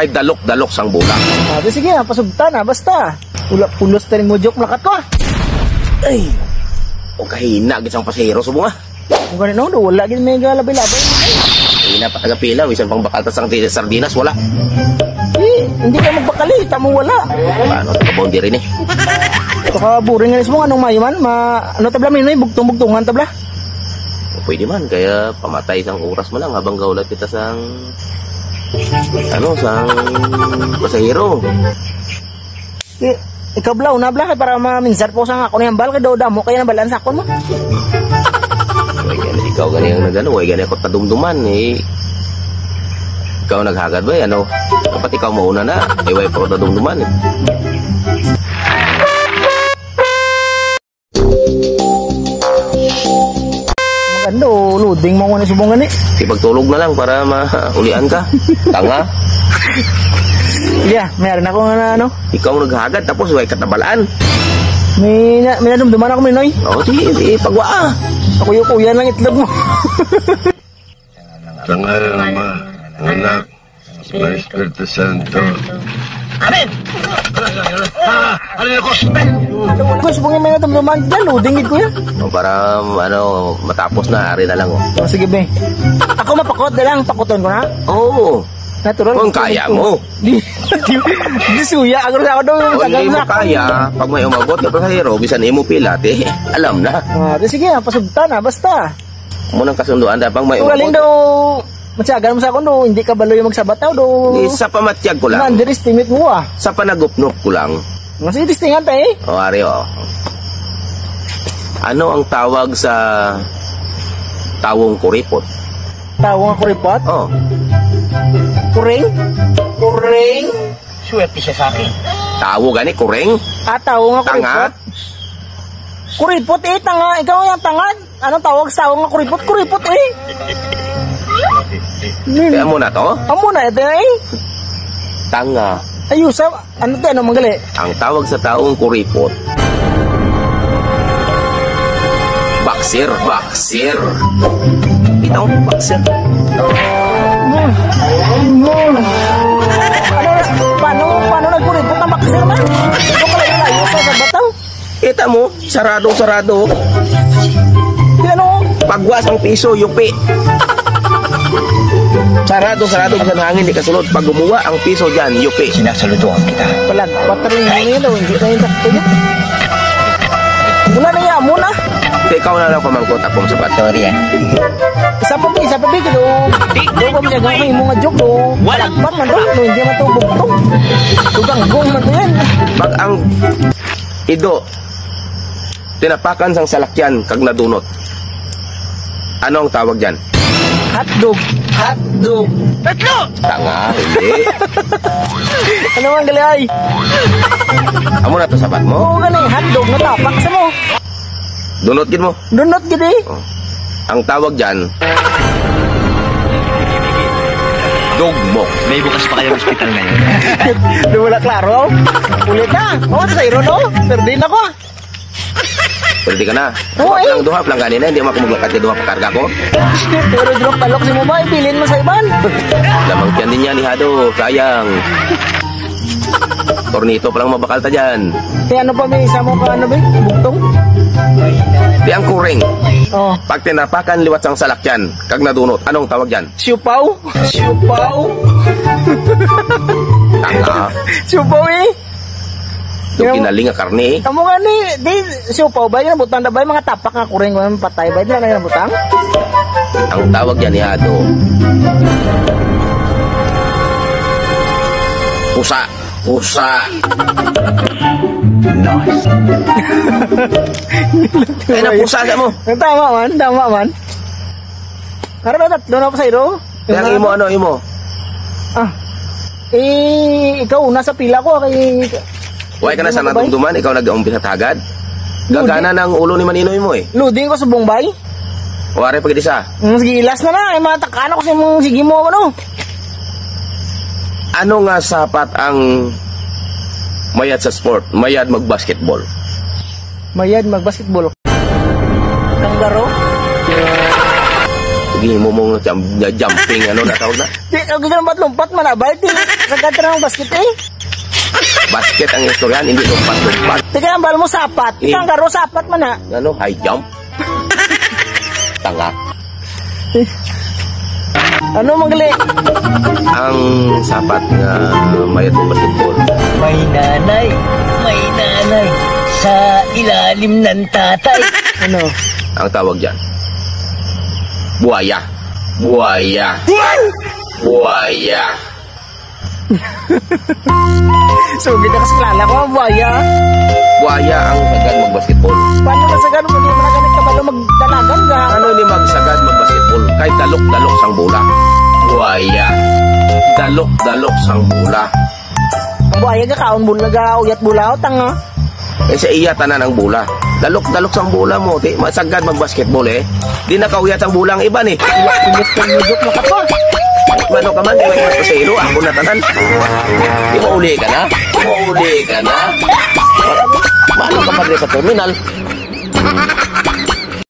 kay dalok-dalok sang bola. Sige, pasubta na, basta. Pulos tayo mo joke malakat ko. Ay, o kahina, gisang pasahero sa bunga. Kung ganun no, wala gin may galabay-labay. Kahina pa taga-pila, wisan pang bakal tas sang sardinas, wala. Hindi ka magbakali, tamo wala. Paano, taga-boundary rin eh. Saka buring nga mo, anong mayo man, ano tabla may bugtong-bugtungan tabla. O, pwede man, kaya pamatay isang oras mo lang habang gaulat kita sang sang pasahero. Ikaw blaw na bla para maminsar po sa ako na yung bal kay damo kaya nabalaan sa akon mo. Uy, gani ikaw gani ang nagano, uy gani ako tadumduman eh. Ikaw naghagad ba ano? Dapat ikaw mauna na. Way pro tadumduman eh. Maganda loading mo na subong gani. Ipagtulog na lang para maulian ka. Tanga. Yeah, meron ako nga ano. Ikaw naghagad tapos way katabalaan. May nadumduman ako Minoy. Oo, sige, pagwaa. Ako yung kuya ng itlog mo. Sa ngalan ng Ama, ng Anak, ng Espiritu Santo. Amen! Alin ako! Gusto mo nga may nadumduman dyan, loading it kuya. Para matapos na, ari na lang oh. Sige be. Ako mapakot na lang, pakuton ko na. Oo. Natural. Kung kaya mo. Di suya. Ako sa ako daw. Kung hindi mo kaya, pag may umabot na pasahero, bisan imo pilat eh, alam na. Sige, pasubta na, basta. Munang kasunduan na pag may galing umabot. daw, matyagan mo sa ako daw, hindi ka baloy magsabataw daw. Sa pamatyag ko lang. Underestimate mo Sa panagupnop ko lang. Masih distingan tayo eh. O, ari o. Ano ang tawag sa tawong kuripot? Tawong kuripot? Oh. Kuring? Kuring? Swerte siya sa akin. Tawo gani, kuring? Tawong kuripot? Tanga? Kuripot eh, tanga. Ikaw yung tanga. Anong tawag sa tawong kuripot? Kuripot eh. Kaya mo na to? Amo na ito eh. Tanga. Ayusa, ano tayo, ano manggali? Ang tawag sa taong kuripot. Baksir, baksir. Itaw, baksir. Paano nagkuripot ng baksir man? Ito ka lang layo sa bataw. Kita mo, sarado. Ano? Pagwas ang piso, yupi. Sarado sa hangin, di kasunod. Pag gumuha ang piso dyan, yupi. Sinasaluduhan kita. Palag, patarin mo nila, hindi na yung takto niya. Muna na yan, muna. Ikaw na lang pamangkot akong sapat. Sorry eh. Isa pa bigil, doon kami nagawa ng imong joke, palagpat man doon, hindi man ito bugtong. Tuganggong man ito yan. Pag ang ido, tinapakan sang salakyan, kag nadunot. Ano ang tawag dyan? Hotdog. Hotdog. Tatlo! Tanga, hindi. Ano man gali ay? Amo na to sabat mo? Oo gani, hotdog, natapak sa mo. Dunot gid mo. Dunot gid eh. Oh. Ang tawag dyan, dugmok. May bukas pa kayong hospital ngayon. Di wala klaro. Ulit na. Sa iro no? Perdin ako. Pwede ka na. Oo, eh. Duhap lang ganina, hindi mo ako maglakat yung duhap pakarga ko. Pero drop talok si mo ba, ibilin mo sa iban. Lamang tiyan din yan ni Hado, sayang. Tornito pa lang mabakal ta dyan. Ano pa may isa mo ka ano ba? Bugtong? Di ang kuring. Oh. Pag tinapakan liwat sang salakyan, kag nadunot, anong tawag dyan? Siupaw? Tanga. Siupaw eh. Yung kinaling nga karne eh. Kamu nga ni, di siupaw ba? Yung nabutang na ba? Yung mga tapak nga kuring ko patay ba? Di na yung nabutang? Ang tawag dyan ni Hado, pusa. Nice. Ay na pusa sa mo. Tama man. Karena tatlo na pa sa iro. Yang imo. Ikaw una sa pila ko kay Huwag ka na sa nadumduman, ikaw nag-umpisa tagad. Gagana ng ulo ni Maninoy mo eh. Loading ko sa Bombay. Wari pag isa. Sige, last na na. Matakana ko sa mong sige mo ano. Ano nga sapat ang mayad sa sport? Mayad mag-basketball. Mayad mag-basketball. Kanggaro? Gihimo mo jumping ano na tawag na. Di, ang lumpat-lumpat man na. Ba't di, sagad na ng basket eh. Basket ang istoryan, hindi lumpat-lumpat. Tika, ang bal mo sapat. Tika, ang karo sapat man na. Ano, high jump. Tanga. Ano magali? Ang sapat nga mayat ng basketball. May nanay, sa ilalim ng tatay. Ano? Ang tawag dyan. Buaya. Buaya. Buaya. So, hindi na kasi kilala ko ang buhaya. Buaya ang sagad mag-basketball. Paano na sagad mo? Hindi mo na ganit kabalo magdalagan ka. Ano ni magsagad mag-basketball? Kahit dalok-dalok sang bola. Buaya. Dalok-dalok sang bola. Ang buhaya ka kaon bulaga, uyat bulaw, tanga. Eh sa iya tanan ang bola. Dalok-dalok sang bola mo. Di masagad mag-basketball eh. Di nakauyat ang bola ang iba ni. Imbes ka nudok na ka to. Mano ka man, di may masasilo. Ako na tanan. Di mo uli ka na? Di mo uli ka na? Mano ka pa rin sa terminal?